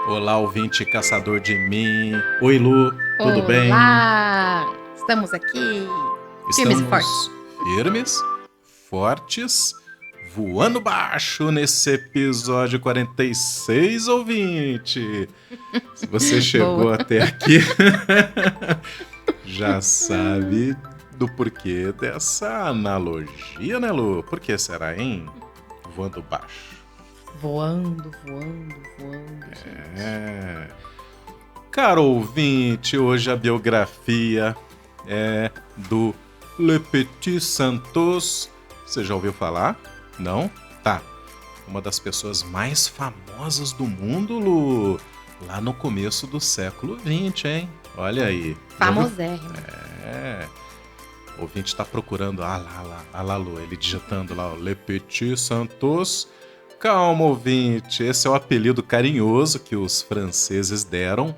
Olá, ouvinte caçador de mim. Oi, Lu, tudo bem? Olá! Estamos aqui, firmes e Estamos fortes. firmes, fortes, voando baixo nesse episódio 46, ouvinte. Se você chegou Boa. até aqui, já sabe do porquê dessa analogia, né, Lu? Por que será, hein? Voando baixo. Voando, voando, voando, gente. É. Caro ouvinte, hoje a biografia é do Le Petit Santos. Você já ouviu falar? Não? Tá. Uma das pessoas mais famosas do mundo, Lu. Lá no começo do século XX, hein? Olha aí. Já ouviu? Famosérrimo. É. O ouvinte tá procurando. Ah lá, Lu. Ele digitando lá, ó, Le Petit Santos. Calma, ouvinte. Esse é o apelido carinhoso que os franceses deram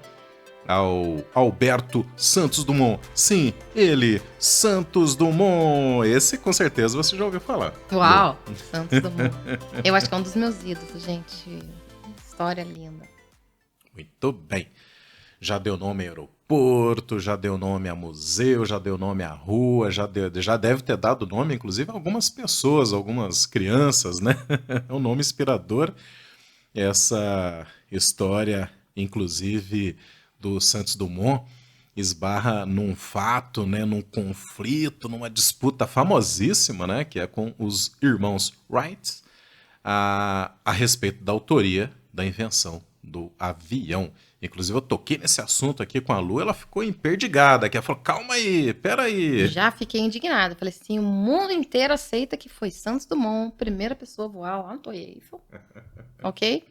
ao Alberto Santos Dumont. Sim, ele, Santos Dumont. Esse com certeza você já ouviu falar. Uau! Santos Dumont. Eu acho que é um dos meus ídolos, gente. História linda. Muito bem. Já deu nome a aeroporto, já deu nome a museu, já deu nome a rua, já deve ter dado nome, inclusive, a algumas pessoas, algumas crianças, né? É um nome inspirador. Essa história, inclusive, do Santos Dumont esbarra num fato, né, num conflito, numa disputa famosíssima, né, que é com os irmãos Wright a respeito da autoria da invenção do avião. Inclusive, eu toquei nesse assunto aqui com a Lu, ela ficou emperdigada, que ela falou, calma aí, peraí. Já fiquei indignada. Falei assim, o mundo inteiro aceita que foi Santos Dumont, primeira pessoa a voar lá no Torre Eiffel. Ok?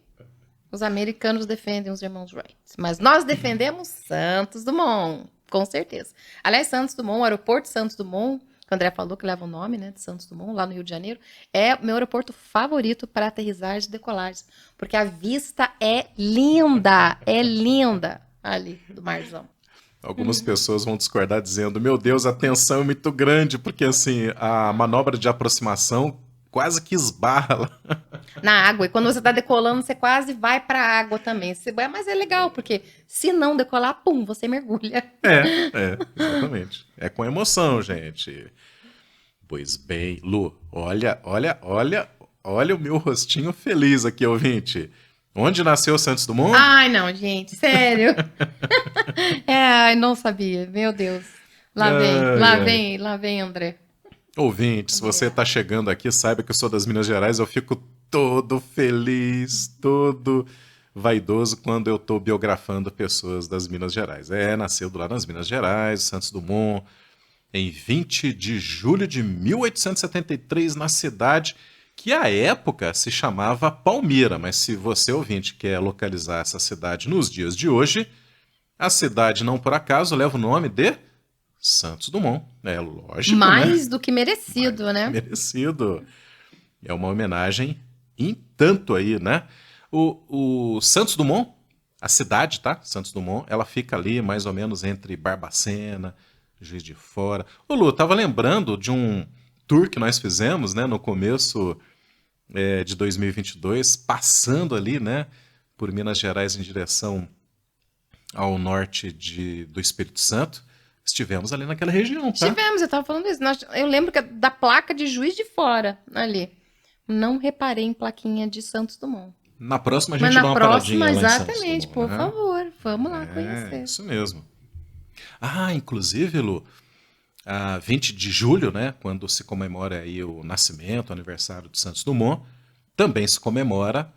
Os americanos defendem os irmãos Wright. Mas nós defendemos Santos Dumont, com certeza. Aliás, Santos Dumont, o aeroporto Santos Dumont, que o André falou que leva o nome, né, de Santos Dumont, lá no Rio de Janeiro, é o meu aeroporto favorito para aterrissagem e decolagem. Porque a vista é linda ali do marzão. Algumas pessoas vão discordar dizendo, meu Deus, a tensão é muito grande, porque assim, a manobra de aproximação quase que esbarra lá. Na água. E quando você tá decolando, você quase vai para a água também. Mas é legal, porque se não decolar, pum, você mergulha. Exatamente. É com emoção, gente. Pois bem, Lu, olha o meu rostinho feliz aqui, ouvinte. Onde nasceu Santos Dumont? Ai, não, gente, sério. Ai, não sabia. Meu Deus. Lá vem, Ai, lá ai. vem, lá vem, André. Ouvinte, se você está chegando aqui, saiba que eu sou das Minas Gerais, eu fico todo feliz, todo vaidoso quando eu estou biografando pessoas das Minas Gerais. Nasceu lá nas Minas Gerais, Santos Dumont, em 20 de julho de 1873, na cidade que à época se chamava Palmira, mas se você ouvinte quer localizar essa cidade nos dias de hoje, a cidade não por acaso leva o nome de Santos Dumont. É lógico, né? Mais do que Mais merecido, do que né? merecido. É uma homenagem em tanto aí, né? O Santos Dumont, a cidade, tá? Santos Dumont, ela fica ali mais ou menos entre Barbacena, Juiz de Fora. Ô Lu, eu tava lembrando de um tour que nós fizemos, né, no começo de 2022, passando ali, né, por Minas Gerais em direção ao norte do Espírito Santo. Estivemos ali naquela região, tá? Tivemos, eu tava falando isso. Eu lembro da placa de Juiz de Fora ali. Não reparei em plaquinha de Santos Dumont. Na próxima a Mas gente na dá uma próxima, paradinha lá em Santos exatamente, Dumont, por né? favor, vamos lá É, conhecer. isso mesmo. Ah, inclusive, Lu, 20 de julho, né, quando se comemora aí o nascimento, o aniversário de Santos Dumont, também se comemora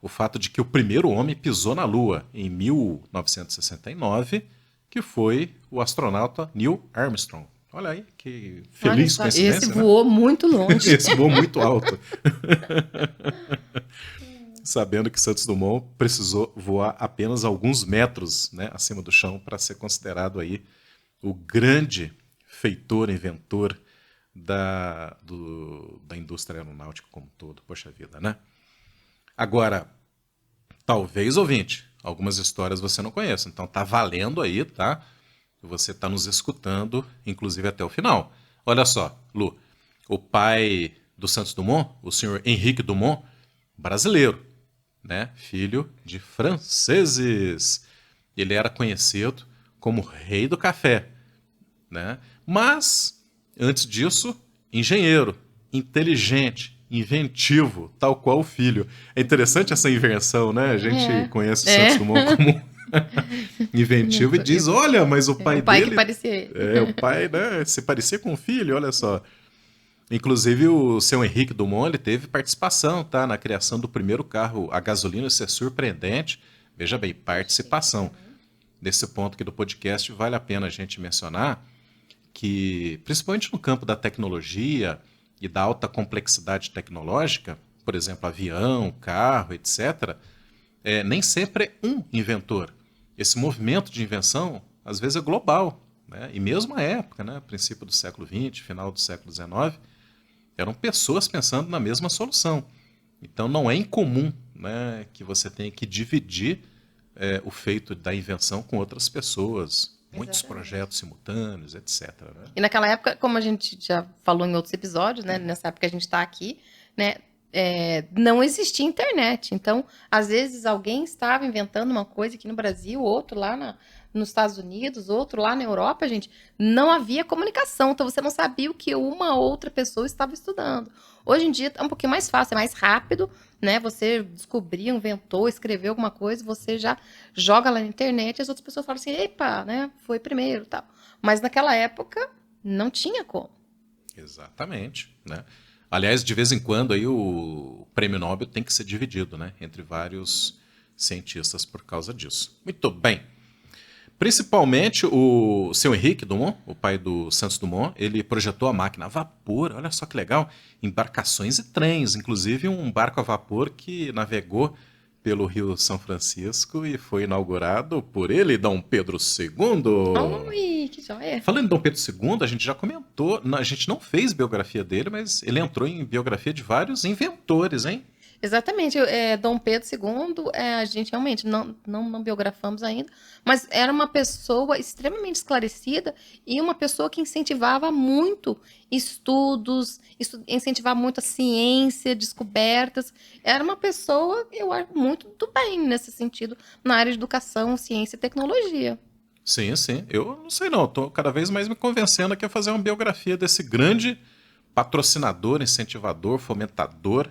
o fato de que o primeiro homem pisou na Lua em 1969, que foi o astronauta Neil Armstrong. Olha aí, que Olha feliz só, esse coincidência, né? voou muito longe. Esse voou muito alto. Sabendo que Santos Dumont precisou voar apenas alguns metros, né, acima do chão para ser considerado aí o grande feitor, inventor da indústria aeronáutica como um todo. Poxa vida, né? Agora, talvez, ouvinte, algumas histórias você não conheça. Então tá valendo aí, tá? Você tá nos escutando, inclusive até o final. Olha só, Lu, o pai do Santos Dumont, o senhor Henrique Dumont, brasileiro, né? Filho de franceses. Ele era conhecido como rei do café, né? Mas, antes disso, engenheiro, inteligente, inventivo, tal qual o filho. É interessante essa inversão, né? A gente conhece o Santos Dumont como inventivo e diz, olha, mas o pai o pai que dele... parecia ele. O pai, né, se parecia com o filho, olha só. Inclusive, o seu Henrique Dumont, ele teve participação, tá? Na criação do primeiro carro a gasolina, isso é surpreendente. Veja bem, participação. Nesse ponto aqui do podcast, vale a pena a gente mencionar que, principalmente no campo da tecnologia e da alta complexidade tecnológica, por exemplo, avião, carro, etc., nem sempre é um inventor. Esse movimento de invenção, às vezes, é global, né? E mesmo à época, né, princípio do século XX, final do século XIX, eram pessoas pensando na mesma solução. Então não é incomum, né, que você tenha que dividir o feito da invenção com outras pessoas, muitos projetos simultâneos, etc. Né? E naquela época, como a gente já falou em outros episódios, né, nessa época que a gente está aqui, né, não existia internet. Então, às vezes, alguém estava inventando uma coisa aqui no Brasil, outro lá nos Estados Unidos, outro lá na Europa, gente. Não havia comunicação, então você não sabia o que uma outra pessoa estava estudando. Hoje em dia é um pouquinho mais fácil, é mais rápido, né? Você descobriu, inventou, escreveu alguma coisa, você já joga lá na internet e as outras pessoas falam assim, epa, né? Foi primeiro, tal. Mas naquela época não tinha como. Exatamente, né? Aliás, de vez em quando aí o prêmio Nobel tem que ser dividido, né, entre vários cientistas por causa disso. Muito bem. Principalmente o seu Henrique Dumont, o pai do Santos Dumont, ele projetou a máquina a vapor, olha só que legal, embarcações e trens, inclusive um barco a vapor que navegou pelo Rio São Francisco e foi inaugurado por ele, Dom Pedro II. Ui, que joia! Falando em Dom Pedro II, a gente já comentou, a gente não fez biografia dele, mas ele entrou em biografia de vários inventores, hein? Exatamente, Dom Pedro II, a gente realmente não biografamos ainda, mas era uma pessoa extremamente esclarecida e uma pessoa que incentivava muito estudos, incentivava muito a ciência, descobertas. Era uma pessoa, eu acho, muito do bem nesse sentido, na área de educação, ciência e tecnologia. Sim, sim. Eu não sei não, estou cada vez mais me convencendo que é fazer uma biografia desse grande patrocinador, incentivador, fomentador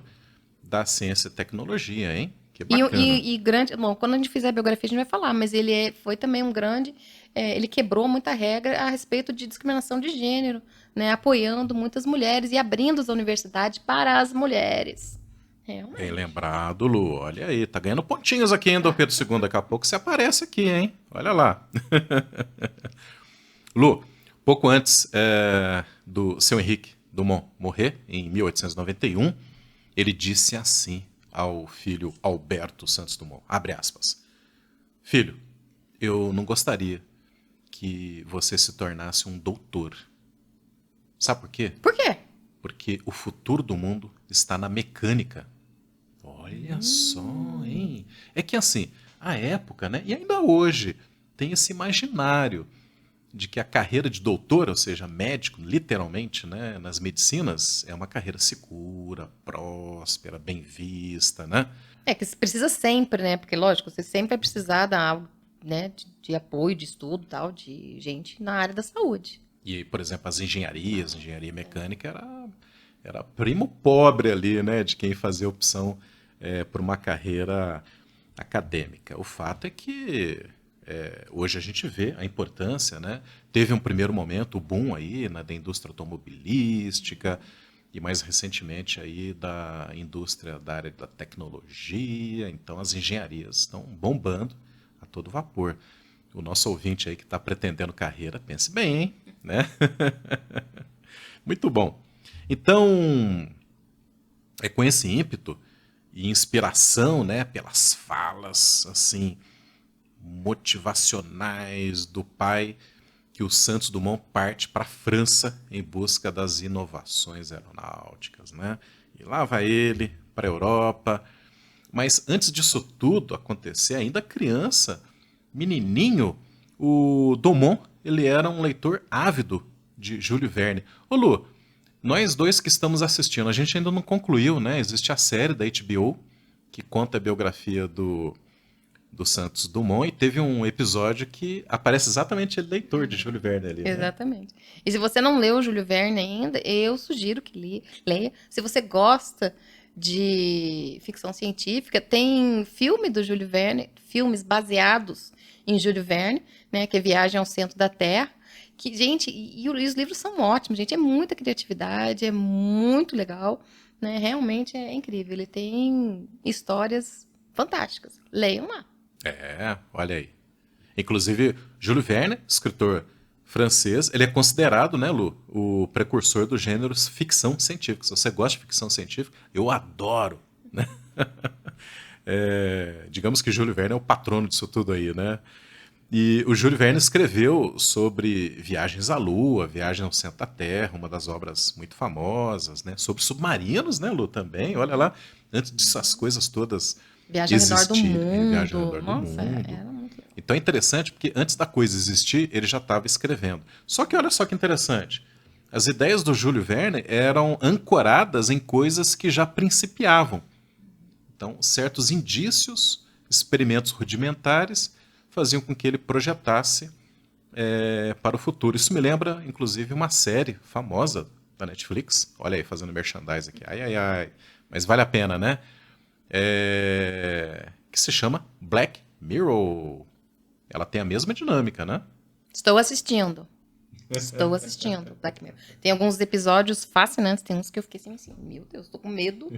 da ciência e tecnologia, hein? Que bacana. E grande, bom, quando a gente fizer a biografia a gente vai falar, mas ele foi também um grande, ele quebrou muita regra a respeito de discriminação de gênero, né, apoiando muitas mulheres e abrindo as universidades para as mulheres. Realmente. Bem lembrado, Lu. Olha aí, tá ganhando pontinhos aqui, hein, Dom Pedro II. Daqui a pouco você aparece aqui, hein? Olha lá. Lu, pouco antes do seu Henrique Dumont morrer, em 1891, ele disse assim ao filho Alberto Santos Dumont, abre aspas, filho, eu não gostaria que você se tornasse um doutor. Sabe por quê? Por quê? Porque o futuro do mundo está na mecânica. Olha só, hein? É que assim, a época, né, e ainda hoje, tem esse imaginário de que a carreira de doutor, ou seja, médico, literalmente, né, nas medicinas, é uma carreira segura, próspera, bem vista, né? Que você precisa sempre, né? Porque, lógico, você sempre vai precisar né, de apoio, de estudo, tal, de gente na área da saúde. E, por exemplo, as engenharias, engenharia mecânica era primo pobre ali, né, de quem fazia opção por uma carreira acadêmica. O fato é que hoje a gente vê a importância, né? Teve um primeiro momento, o boom aí da indústria automobilística e mais recentemente aí da indústria da área da tecnologia. Então as engenharias estão bombando a todo vapor. O nosso ouvinte aí que está pretendendo carreira, pense bem, hein? Né? Muito bom. Então, é com esse ímpeto e inspiração, né, pelas falas assim motivacionais do pai que o Santos Dumont parte para a França em busca das inovações aeronáuticas, né? E lá vai ele para a Europa. Mas antes disso tudo acontecer, ainda criança, menininho, o Dumont, ele era um leitor ávido de Júlio Verne. Ô Lu, nós dois que estamos assistindo, a gente ainda não concluiu, né? Existe a série da HBO que conta a biografia do Santos Dumont, e teve um episódio que aparece exatamente ele, leitor de Júlio Verne ali, né? Exatamente. E se você não leu o Júlio Verne ainda, eu sugiro que leia. Se você gosta de ficção científica, tem filme do Júlio Verne, filmes baseados em Júlio Verne, né, que é Viagem ao Centro da Terra, que, gente, e os livros são ótimos, gente, é muita criatividade, é muito legal, né, realmente é incrível, ele tem histórias fantásticas, leiam lá. Olha aí. Inclusive, Júlio Verne, escritor francês, ele é considerado, né, Lu, o precursor do gênero ficção científica. Se você gosta de ficção científica, eu adoro, né? Digamos que Júlio Verne é o patrono disso tudo aí, né? E o Júlio Verne escreveu sobre viagens à Lua, viagem ao centro da Terra, uma das obras muito famosas, né? Sobre submarinos, né, Lu, também. Olha lá, antes dessas coisas todas Viagem ao redor do existirem, Viagem ao mundo. redor do Nossa, mundo. era muito legal. Então é interessante porque antes da coisa existir, ele já estava escrevendo. Só que olha só que interessante. As ideias do Júlio Verne eram ancoradas em coisas que já principiavam. Então, certos indícios, experimentos rudimentares, faziam com que ele projetasse para o futuro. Isso me lembra, inclusive, uma série famosa da Netflix. Olha aí, fazendo merchandise aqui. Ai, ai, ai. Mas vale a pena, né? Que se chama Black Mirror. Ela tem a mesma dinâmica, né? Estou assistindo. Black Mirror. Tem alguns episódios fascinantes, tem uns que eu fiquei assim, meu Deus, tô com medo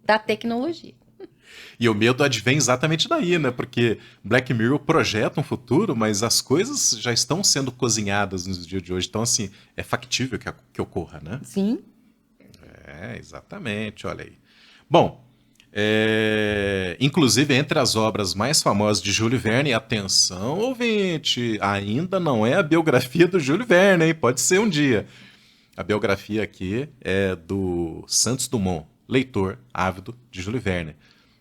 da tecnologia. E o medo advém exatamente daí, né? Porque Black Mirror projeta um futuro, mas as coisas já estão sendo cozinhadas nos dias de hoje. Então, assim, é factível que ocorra, né? Sim. Exatamente, olha aí. Bom, inclusive entre as obras mais famosas de Júlio Verne, atenção, ouvinte, ainda não é a biografia do Júlio Verne, hein? Pode ser um dia. A biografia aqui é do Santos Dumont, leitor ávido de Júlio Verne.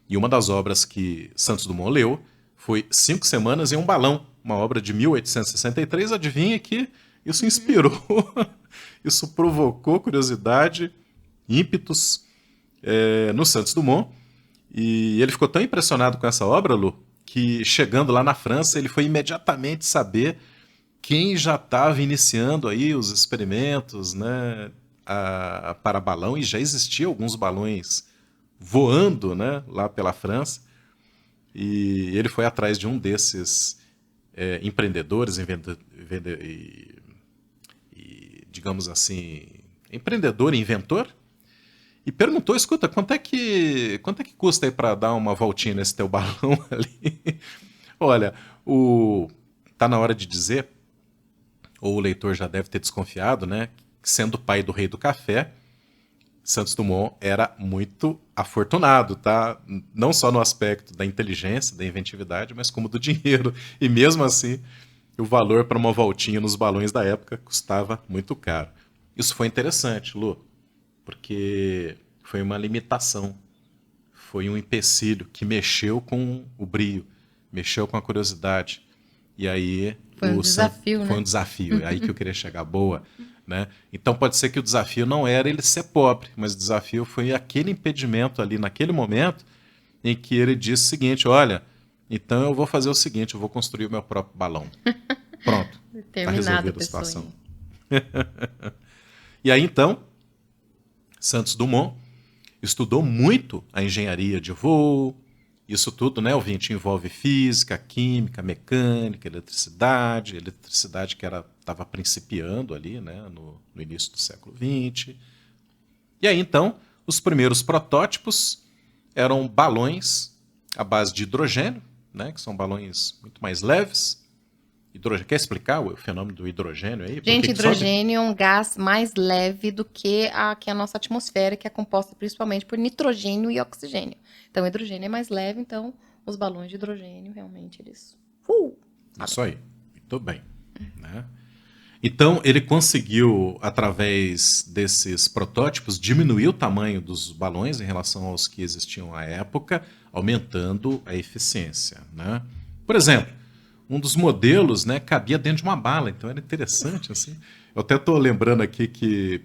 E uma das obras que Santos Dumont leu foi 5 Semanas em um Balão, uma obra de 1863. Adivinha que isso inspirou, isso provocou curiosidade, ímpetos no Santos Dumont. E ele ficou tão impressionado com essa obra, Lu, que chegando lá na França, ele foi imediatamente saber quem já estava iniciando aí os experimentos, né, para balão, e já existiam alguns balões voando, né, lá pela França. E ele foi atrás de um desses empreendedores, digamos assim, empreendedor e inventor, e perguntou, escuta, quanto é que custa aí para dar uma voltinha nesse teu balão ali? Olha, tá na hora de dizer, ou o leitor já deve ter desconfiado, né, que sendo pai do rei do café, Santos Dumont era muito afortunado, tá? Não só no aspecto da inteligência, da inventividade, mas como do dinheiro. E mesmo assim, o valor para uma voltinha nos balões da época custava muito caro. Isso foi interessante, Lu, porque foi uma limitação, foi um empecilho que mexeu com o brio, mexeu com a curiosidade. E aí foi um desafio, foi um desafio, é aí que eu queria chegar, boa. Né? Então pode ser que o desafio não era ele ser pobre, mas o desafio foi aquele impedimento ali naquele momento em que ele disse o seguinte, olha, então eu vou fazer o seguinte, eu vou construir o meu próprio balão. Pronto, está resolvida a situação. E aí então, Santos Dumont estudou muito a engenharia de voo, isso tudo, né, ouvinte, envolve física, química, mecânica, eletricidade que estava principiando ali, né, no início do século XX. E aí, então, os primeiros protótipos eram balões à base de hidrogênio, né, que são balões muito mais leves. Quer explicar o fenômeno do hidrogênio aí? Gente, hidrogênio é um gás mais leve do que a nossa atmosfera, que é composta principalmente por nitrogênio e oxigênio. Então, o hidrogênio é mais leve, então os balões de hidrogênio, realmente, eles... Isso aí, muito bem. Né? Então, ele conseguiu, através desses protótipos, diminuir o tamanho dos balões em relação aos que existiam à época, aumentando a eficiência. Né? Por exemplo, um dos modelos, né, cabia dentro de uma bala, então era interessante. Assim. Eu até estou lembrando aqui que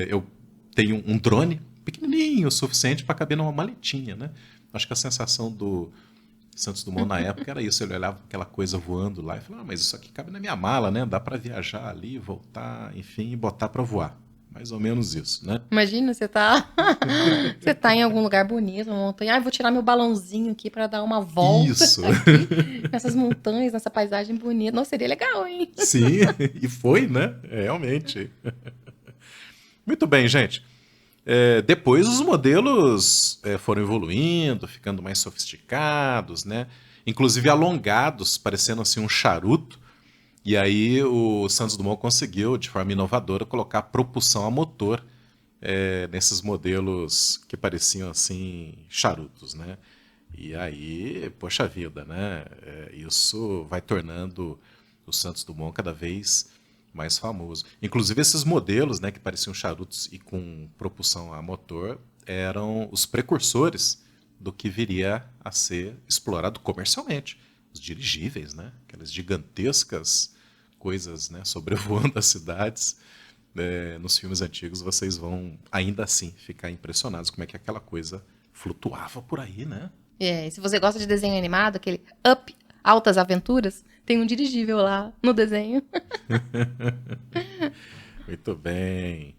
eu tenho um drone pequenininho o suficiente para caber numa maletinha, né? Acho que a sensação do Santos Dumont na época era isso. Ele olhava aquela coisa voando lá e falava, mas isso aqui cabe na minha mala, né? Dá para viajar ali, voltar, enfim, e botar para voar. Mais ou menos isso, né? Imagina, você tá, você tá em algum lugar bonito, uma montanha. Vou tirar meu balãozinho aqui pra dar uma volta Isso. aqui nessas montanhas, nessa paisagem bonita. Nossa, seria legal, hein? Sim, e foi, né? Realmente. Muito bem, gente. Depois os modelos foram evoluindo, ficando mais sofisticados, né? Inclusive alongados, parecendo assim um charuto. E aí o Santos Dumont conseguiu, de forma inovadora, colocar propulsão a motor nesses modelos que pareciam assim charutos, né? E aí, poxa vida, né? Isso vai tornando o Santos Dumont cada vez mais famoso. Inclusive esses modelos, né, que pareciam charutos e com propulsão a motor, eram os precursores do que viria a ser explorado comercialmente. Os dirigíveis, né? Aquelas gigantescas coisas, né, sobrevoando as cidades. Nos filmes antigos vocês vão ainda assim ficar impressionados como é que aquela coisa flutuava por aí, né? E se você gosta de desenho animado, aquele Up, Altas Aventuras, tem um dirigível lá no desenho. Muito bem.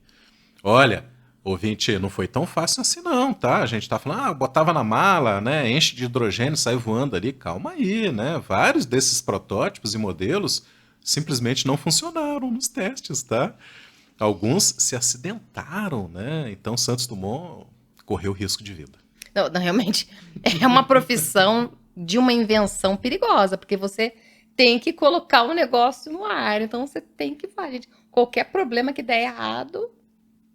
Olha, ouvinte, não foi tão fácil assim não, tá? A gente tá falando, botava na mala, né? Enche de hidrogênio, sai voando ali. Calma aí, né? Vários desses protótipos e modelos simplesmente não funcionaram nos testes, tá? Alguns se acidentaram, né? Então Santos Dumont correu risco de vida. Não, realmente, é uma profissão de uma invenção perigosa, porque você tem que colocar o negócio no ar. Então você tem que fazer, gente. Qualquer problema que der errado,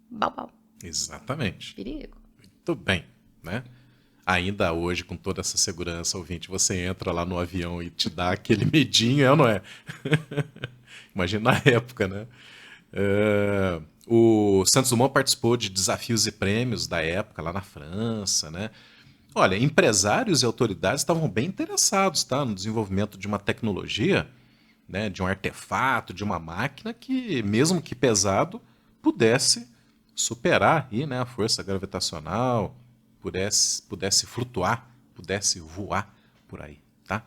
bau. Exatamente. Perigo. Muito bem, né? Ainda hoje, com toda essa segurança, ouvinte, você entra lá no avião e te dá aquele medinho, é ou não é? Imagina na época, né? O Santos Dumont participou de desafios e prêmios da época lá na França, né? Olha, empresários e autoridades estavam bem interessados, tá, no desenvolvimento de uma tecnologia, né, de um artefato, de uma máquina que, mesmo que pesado, pudesse superar aí, né, a força gravitacional, pudesse flutuar, pudesse voar por aí, tá?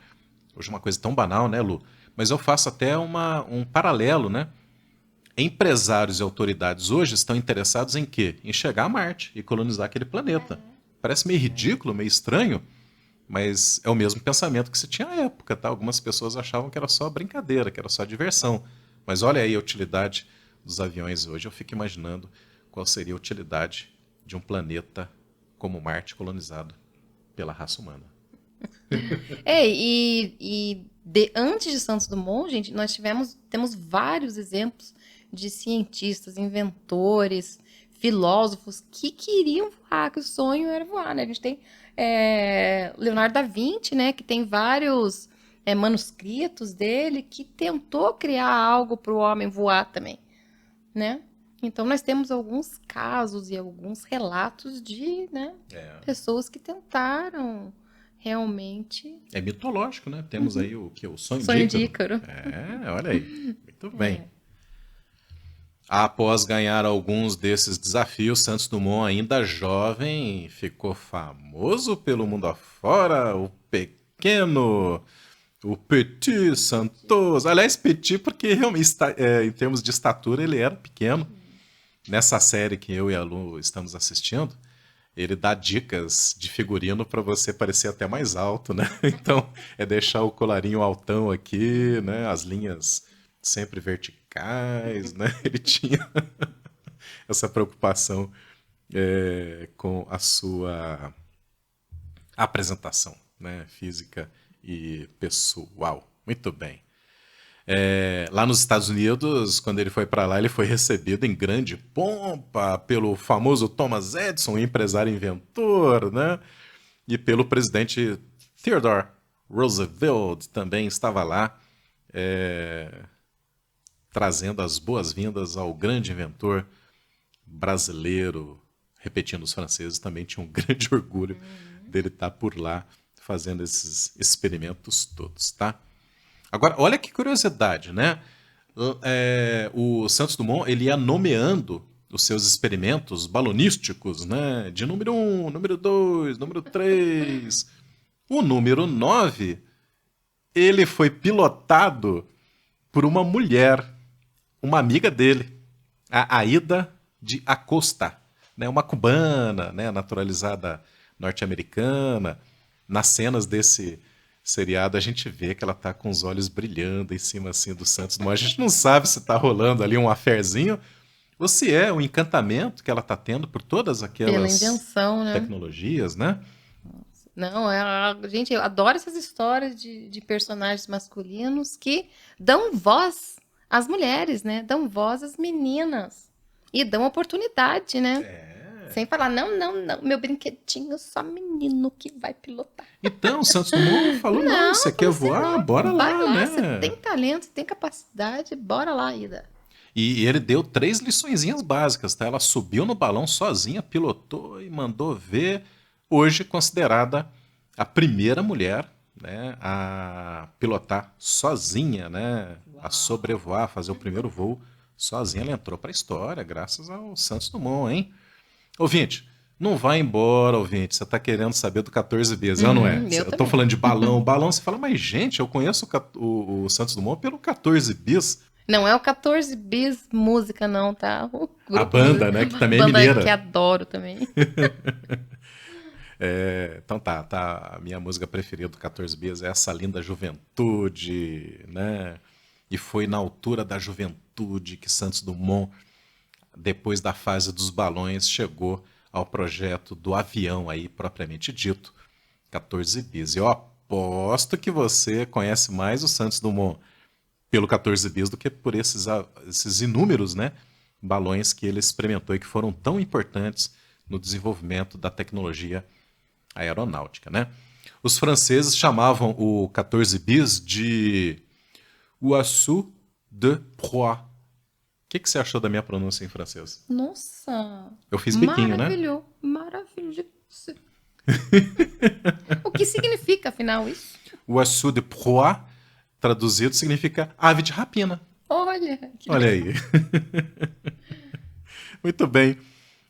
Hoje é uma coisa tão banal, né, Lu? Mas eu faço até um paralelo, né? Empresários e autoridades hoje estão interessados em quê? Em chegar a Marte e colonizar aquele planeta. Parece meio ridículo, meio estranho, mas é o mesmo pensamento que se tinha à época, tá? Algumas pessoas achavam que era só brincadeira, que era só diversão. Mas olha aí a utilidade dos aviões hoje. Eu fico imaginando qual seria a utilidade de um planeta como Marte colonizado pela raça humana. Antes de Santos Dumont, gente, temos vários exemplos de cientistas, inventores, filósofos que queriam voar, que o sonho era voar, né? A gente tem Leonardo da Vinci, né? Que tem vários manuscritos dele que tentou criar algo para o homem voar também, né? Então nós temos alguns casos e alguns relatos de, né, pessoas que tentaram realmente. É mitológico, né? Temos aí o sonho de Ícaro. Olha aí. Muito bem. Após ganhar alguns desses desafios, Santos Dumont, ainda jovem, ficou famoso pelo mundo afora, o Petit Santos. Aliás, Petit porque realmente, em termos de estatura, ele era pequeno. Nessa série que eu e a Lu estamos assistindo, ele dá dicas de figurino para você parecer até mais alto, né? Então, é deixar o colarinho altão aqui, né? As linhas sempre verticais, né? Ele tinha essa preocupação com a sua apresentação, né? Física e pessoal. Muito bem. Lá nos Estados Unidos, quando ele foi para lá, ele foi recebido em grande pompa pelo famoso Thomas Edison, empresário inventor, né? E pelo presidente Theodore Roosevelt, também estava lá, trazendo as boas-vindas ao grande inventor brasileiro. Repetindo, os franceses também tinham um grande orgulho dele estar por lá fazendo esses experimentos todos, tá? Agora, olha que curiosidade, né? O Santos Dumont, ele ia nomeando os seus experimentos balonísticos, né? De número 1, número 2, número 3. O número 9, ele foi pilotado por uma mulher, uma amiga dele, a Aida de Acosta, né? Uma cubana, né? Naturalizada norte-americana. Nas cenas desse seriado, a gente vê que ela tá com os olhos brilhando em cima assim do Santos Dumont. A gente não sabe se tá rolando ali um affairzinho ou se é um encantamento que ela tá tendo por todas Pela aquelas invenção, né? tecnologias, né? Não, gente, eu adoro essas histórias de personagens masculinos que dão voz às mulheres, né? Dão voz às meninas. E dão oportunidade, né? Sem falar, não, não, não, meu brinquedinho só menino que vai pilotar. Então, o Santos Dumont falou, não, você quer voar? Bora Vai lá, lá, né? você tem talento, você tem capacidade, bora lá, Ida. E ele deu 3 liçõezinhas básicas, tá? Ela subiu no balão sozinha, pilotou e mandou ver. Hoje considerada a primeira mulher, né, a pilotar sozinha, né, a sobrevoar, fazer o primeiro voo sozinha. Ela entrou para a história graças ao Santos Dumont, hein? Ouvinte, não vai embora, ouvinte. Você está querendo saber do 14 bis, não é? Eu Eu tô também. falando de balão. Balão, você fala, mas gente, eu conheço o Santos Dumont pelo 14 bis. Não é o 14 bis música, não, tá? O A grupo banda, né, que também é banda mineira. que adoro também. Então tá. A minha música preferida do 14 bis é Essa Linda Juventude, né? E foi na altura da juventude que Santos Dumont, depois da fase dos balões, chegou ao projeto do avião aí, propriamente dito, 14 bis. E eu aposto que você conhece mais o Santos Dumont pelo 14 bis do que por esses inúmeros, né, balões que ele experimentou e que foram tão importantes no desenvolvimento da tecnologia aeronáutica, né? Os franceses chamavam o 14 bis de Oiseau de proie. O que você achou da minha pronúncia em francês? Nossa! Eu fiz biquinho, né? Maravilhoso. O que significa, afinal, isso? Oiseau de proie, traduzido, significa ave de rapina. Olha, que Olha legal. aí. Muito bem.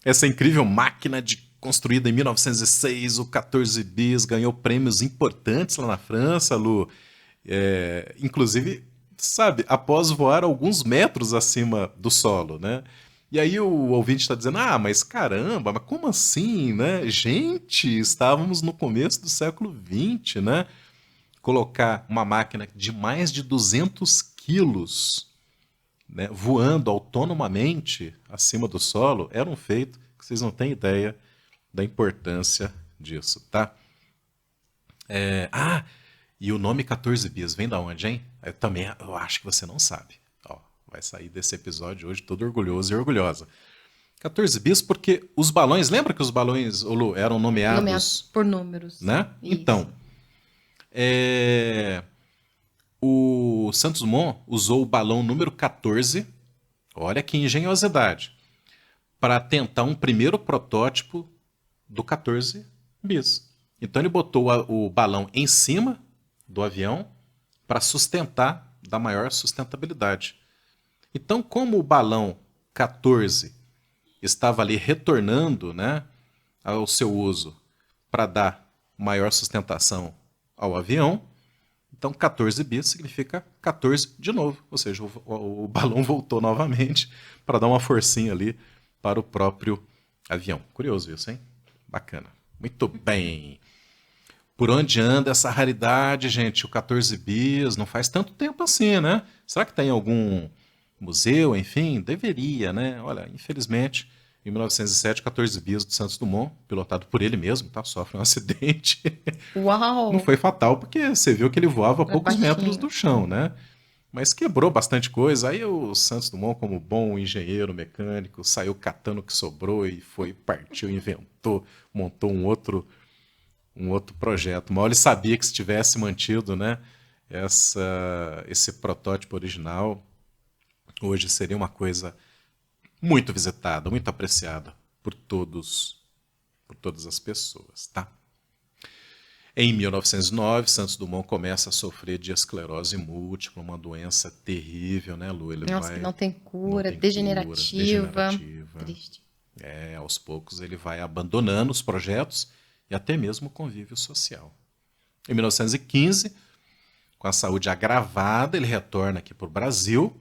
Essa incrível máquina construída em 1906, o 14 bis, ganhou prêmios importantes lá na França, Lu. Inclusive, sabe, após voar alguns metros acima do solo, né? E aí o ouvinte está dizendo, mas caramba, mas como assim, né? Gente, estávamos no começo do século XX, né? Colocar uma máquina de mais de 200 quilos, né, voando autonomamente acima do solo, era um feito que vocês não têm ideia da importância disso, tá? E o nome 14 bis vem da onde, hein? Eu acho que você não sabe. Ó, vai sair desse episódio hoje todo orgulhoso e orgulhosa. 14 bis porque os balões, lembra que os balões, Lu, eram nomeados por números. né? Isso. Então, o Santos Dumont usou o balão número 14, olha que engenhosidade, para tentar um primeiro protótipo do 14 bis. Então ele botou o balão em cima do avião para sustentar, dar maior sustentabilidade. Então, como o balão 14 estava ali retornando, né, ao seu uso para dar maior sustentação ao avião, então 14 bis significa 14 de novo, ou seja, o balão voltou novamente para dar uma forcinha ali para o próprio avião. Curioso isso, hein? Bacana. Muito bem. Por onde anda essa raridade, gente? O 14 bis não faz tanto tempo assim, né? Será que tem algum museu, enfim? Deveria, né? Olha, infelizmente, em 1907, 14 bis do Santos Dumont, pilotado por ele mesmo, tá? Sofre um acidente. Uau! Não foi fatal, porque você viu que ele voava a poucos baixinho. metros do chão, né? Mas quebrou bastante coisa. Aí o Santos Dumont, como bom engenheiro mecânico, saiu catando o que sobrou e foi, partiu, inventou, montou um outro projeto. Mal ele sabia que se tivesse mantido, né, esse protótipo original, hoje seria uma coisa muito visitada, muito apreciada por todas as pessoas, tá? Em 1909, Santos Dumont começa a sofrer de esclerose múltipla, uma doença terrível, né, Lu? Nossa, que não tem Não cura, tem cura, degenerativa. degenerativa. Triste. Aos poucos ele vai abandonando os projetos e até mesmo o convívio social. Em 1915, com a saúde agravada, ele retorna aqui para o Brasil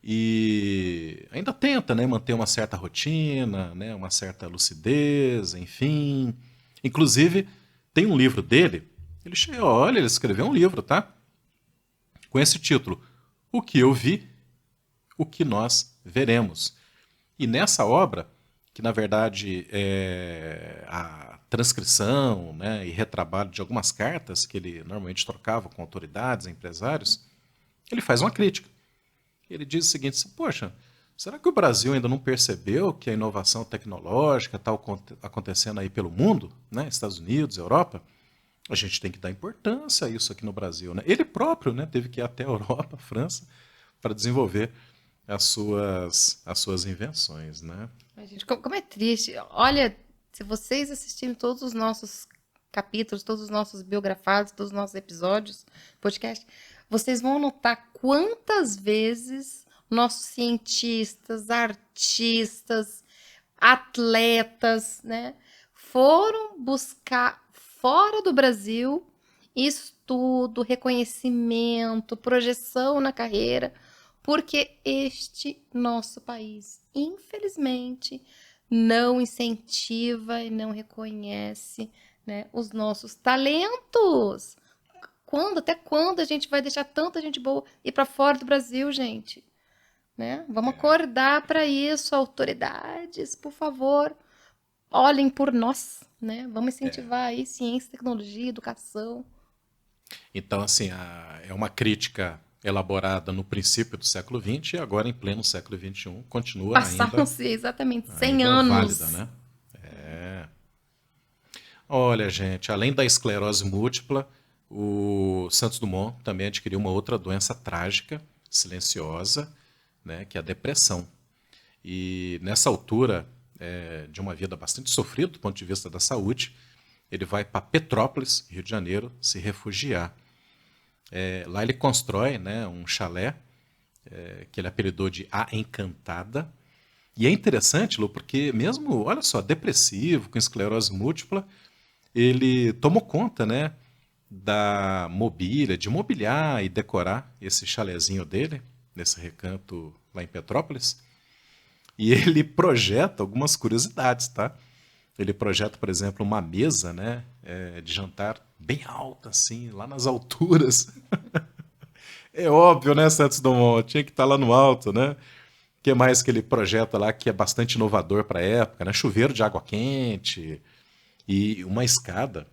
e ainda tenta, né, manter uma certa rotina, né, uma certa lucidez, enfim. Inclusive, tem um livro dele, olha, ele escreveu um livro, tá? Com esse título, O que eu vi, o que nós veremos. E nessa obra, que na verdade é a transcrição, né, e retrabalho de algumas cartas que ele normalmente trocava com autoridades, empresários, ele faz uma crítica. Ele diz o seguinte, assim, poxa, será que o Brasil ainda não percebeu que a inovação tecnológica está acontecendo aí pelo mundo, né, Estados Unidos, Europa? A gente tem que dar importância a isso aqui no Brasil, né? Ele próprio, né, teve que ir até a Europa, a França, para desenvolver as suas invenções, né? Ai, gente, como é triste. Olha, se vocês assistirem todos os nossos capítulos, todos os nossos biografados, todos os nossos episódios, podcast, vocês vão notar quantas vezes nossos cientistas, artistas, atletas, né, foram buscar fora do Brasil estudo, reconhecimento, projeção na carreira, porque este nosso país, infelizmente, não incentiva e não reconhece, né, os nossos talentos. Até quando a gente vai deixar tanta gente boa ir para fora do Brasil, gente? Né? Vamos acordar para isso, autoridades, por favor, olhem por nós, né? Vamos incentivar aí ciência, tecnologia, educação. Então, assim, é uma crítica elaborada no princípio do século XX e agora em pleno século XXI continua Passaram-se exatamente 100 ainda anos. válida, né? Olha, gente, além da esclerose múltipla, o Santos Dumont também adquiriu uma outra doença trágica, silenciosa, né, que é a depressão. E nessa altura de uma vida bastante sofrida do ponto de vista da saúde, ele vai para Petrópolis, Rio de Janeiro, se refugiar. Lá ele constrói, né, um chalé que ele apelidou de A Encantada. E é interessante, Lu, porque mesmo, olha só, depressivo, com esclerose múltipla, ele tomou conta, né, da mobília, de mobiliar e decorar esse chalezinho dele, nesse recanto lá em Petrópolis. E ele projeta algumas curiosidades, tá? Ele projeta, por exemplo, uma mesa, né, de jantar bem alta, assim, lá nas alturas. É óbvio, né, Santos Dumont? Tinha que estar lá no alto, né? O que mais que ele projeta lá que é bastante inovador para a época, né? Chuveiro de água quente e uma escada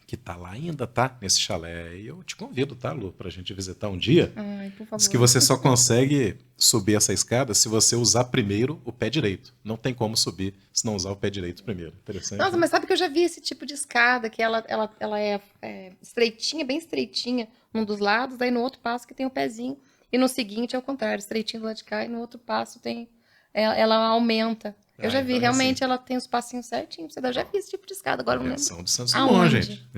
que tá lá ainda, tá? Nesse chalé. E eu te convido, tá, Lu, pra gente visitar um dia. Ai, por Diz que favor. você só consegue subir essa escada se você usar primeiro o pé direito. Não tem como subir se não usar o pé direito primeiro. Interessante, Nossa, né? mas sabe que eu já vi esse tipo de escada, que ela é estreitinha, bem estreitinha, num dos lados, daí no outro passo que tem o pezinho, e no seguinte é o contrário, estreitinho do lado de cá, e no outro passo tem, ela aumenta. Eu já vi, Então é assim. realmente ela tem os passinhos certinhos. Eu já vi esse tipo de escada, agora eu não lembro Invenção do Santos Dumont, aonde. gente.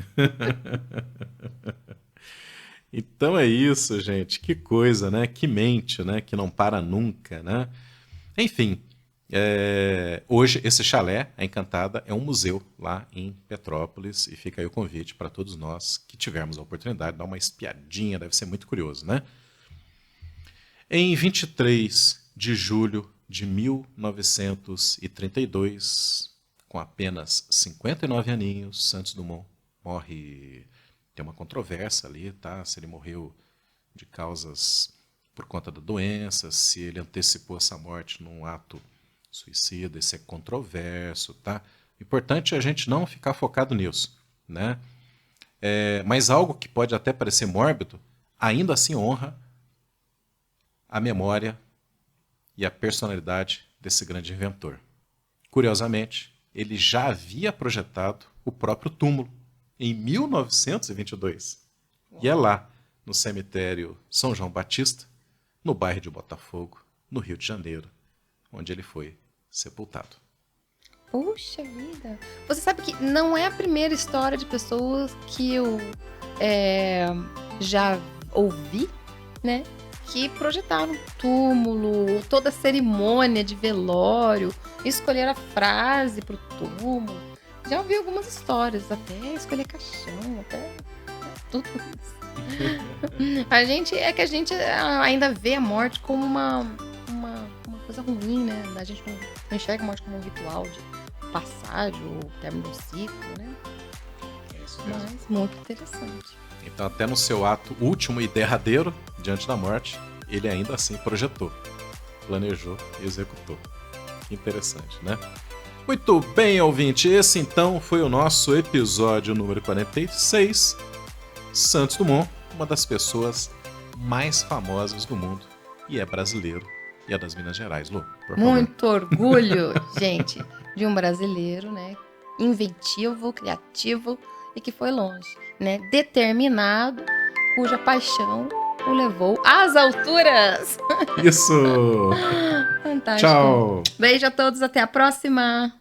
Então é isso, gente. Que coisa, né? Que mente, né? Que não para nunca, né? Enfim, hoje esse chalé, a Encantada, é um museu lá em Petrópolis e fica aí o convite para todos nós que tivermos a oportunidade de dar uma espiadinha, deve ser muito curioso, né? Em 23 de julho de 1932, com apenas 59 aninhos, Santos Dumont morre. Tem uma controvérsia ali, tá? Se ele morreu de causas por conta da doença, se ele antecipou essa morte num ato suicida, isso é controverso, tá? Importante é a gente não ficar focado nisso, né? Mas algo que pode até parecer mórbido, ainda assim honra a memória e a personalidade desse grande inventor. Curiosamente, ele já havia projetado o próprio túmulo em 1922. E é lá, no cemitério São João Batista, no bairro de Botafogo, no Rio de Janeiro, onde ele foi sepultado. Puxa vida. Você sabe que não é a primeira história de pessoas que eu já ouvi, né? Que projetaram túmulo, toda a cerimônia de velório, escolher a frase pro túmulo. Já ouvi algumas histórias, até escolher caixão, até tudo isso. A gente ainda vê a morte como uma coisa ruim, né? A gente não enxerga a morte como um ritual de passagem ou término do ciclo, né? É isso mesmo. Mas muito interessante. Então, até no seu ato último e derradeiro, diante da morte, ele ainda assim projetou, planejou e executou. Que interessante, né? Muito bem, ouvinte. Esse, então, foi o nosso episódio número 46. Santos Dumont, uma das pessoas mais famosas do mundo. E é brasileiro. E é das Minas Gerais, Lu, por favor. Muito orgulho, gente, de um brasileiro, né? Inventivo, criativo e que foi longe, né? Determinado, cuja paixão o levou às alturas. Isso! Fantástico. Tchau! Beijo a todos, até a próxima.